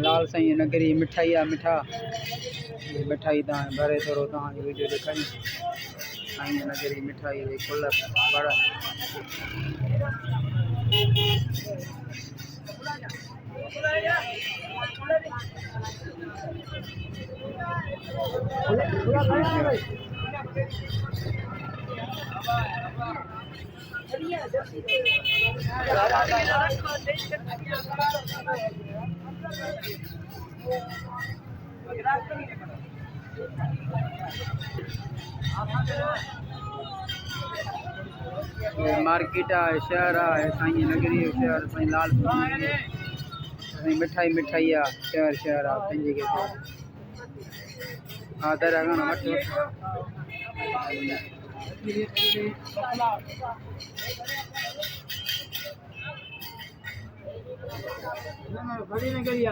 लाल साईं नगरी मिठाई आ मिठा मिठाई भरे थोरो वीडियो दिखाई साईं नगरी मिठाई फुल बड़ा मार्केट है शहर है साईं नगरी शहर साईं लाल साईं मिठाई मिठाई है शहर शहर है पंहिंजे के आदर है बड़ी नगरी